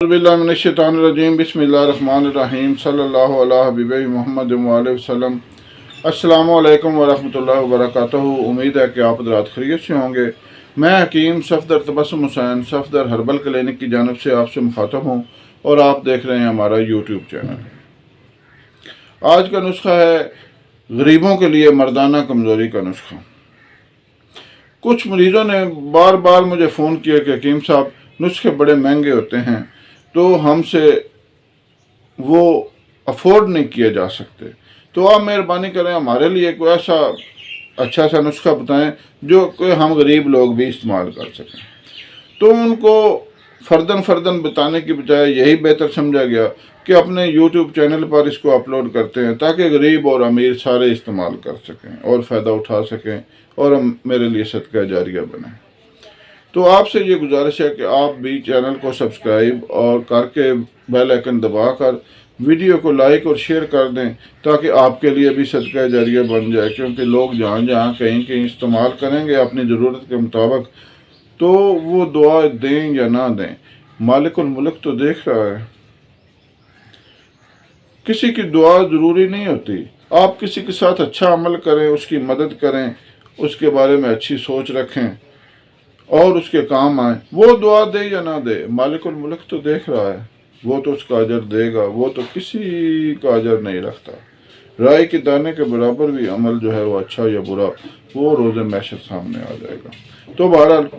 बिस्मिल्लाहिर्रहमानिर्रहीम बिस्मिल्लाहिर्रहमानिर्रहीम सल्लल्लाहु अला हबीब मोहम्मद वसल्लम। अस्सलामु अलैकुम वरहमतुल्लाहि वबरकातुहू। उम्मीद है कि आप हज़रात खैरियत से होंगे। मैं हकीम सफदर तबस्सुम हुसैन सफदर हर्बल क्लिनिक की जानिब से आपसे मुखातब हूँ और आप देख रहे हैं हमारा यूट्यूब चैनल। आज का नुस्खा है गरीबों के लिए मर्दाना कमज़ोरी का नुस्खा। कुछ मरीज़ों ने बार बार मुझे फ़ोन किया कि हकीम साहब नुस्खे बड़े महंगे होते हैं तो हमसे वो अफोर्ड नहीं किए जा सकते, तो आप मेहरबानी करें हमारे लिए कोई ऐसा अच्छा सा नुस्खा बताएं जो कि हम गरीब लोग भी इस्तेमाल कर सकें। तो उनको फ़र्दन बताने की बजाय यही बेहतर समझा गया कि अपने यूट्यूब चैनल पर इसको अपलोड करते हैं ताकि गरीब और अमीर सारे इस्तेमाल कर सकें और फ़ायदा उठा सकें और हम मेरे लिए सदका जारिया बने। तो आपसे ये गुजारिश है कि आप भी चैनल को सब्सक्राइब और करके बेल आइकन दबाकर वीडियो को लाइक और शेयर कर दें ताकि आपके लिए भी सदका जारिया बन जाए, क्योंकि लोग जहाँ जहाँ कहीं इस्तेमाल करेंगे अपनी ज़रूरत के मुताबिक, तो वो दुआ दें या ना दें, मालिकुल मुल्क तो देख रहा है। किसी की दुआ ज़रूरी नहीं होती। आप किसी के साथ अच्छा अमल करें, उसकी मदद करें, उसके बारे में अच्छी सोच रखें और उसके काम आए, वो दुआ दे या ना दे, मालिकुल मुल्क तो देख रहा है, वो तो उसका अजर देगा। वो तो किसी का अजर नहीं रखता। राई के दाने के बराबर भी अमल जो है वो अच्छा या बुरा वो रोज़े महशर सामने आ जाएगा। तो बहरहाल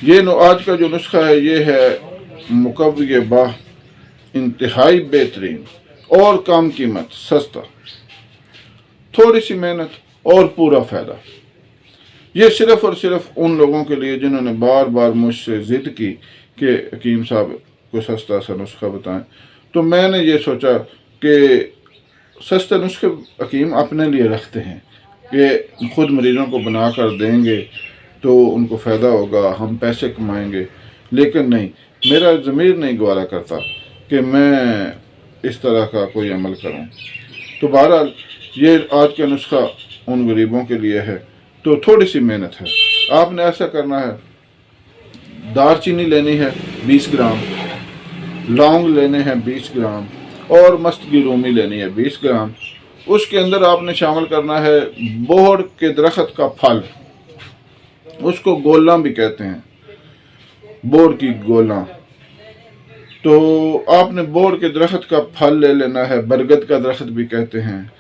ये आज का जो नुस्खा है ये है मुकव्वी बाह, इंतहाई बेहतरीन और कम कीमत, सस्ता, थोड़ी सी मेहनत और पूरा फ़ायदा। ये सिर्फ़ और सिर्फ उन लोगों के लिए जिन्होंने बार बार मुझसे ज़िद की कि हकीम साहब को सस्ता सा नुस्खा बताएं। तो मैंने ये सोचा कि सस्ते नुस्खे हकीम अपने लिए रखते हैं कि ख़ुद मरीज़ों को बना कर देंगे तो उनको फ़ायदा होगा, हम पैसे कमाएंगे। लेकिन नहीं, मेरा ज़मीर नहीं गवारा करता कि मैं इस तरह का कोई अमल करूं। तो बहरहाल ये आज का नुस्खा उन गरीबों के लिए है। तो थोड़ी सी मेहनत है। आपने ऐसा करना है, दालचीनी लेनी है 20 ग्राम, लौंग लेने हैं 20 ग्राम और मस्त की रूमी लेनी है 20 ग्राम। उसके अंदर आपने शामिल करना है बोहड़ के दरख्त का फल, उसको गोला भी कहते हैं, बोहड़ की गोला। तो आपने बोहड़ के दरख्त का फल ले लेना है, बरगद का दरख्त भी कहते हैं,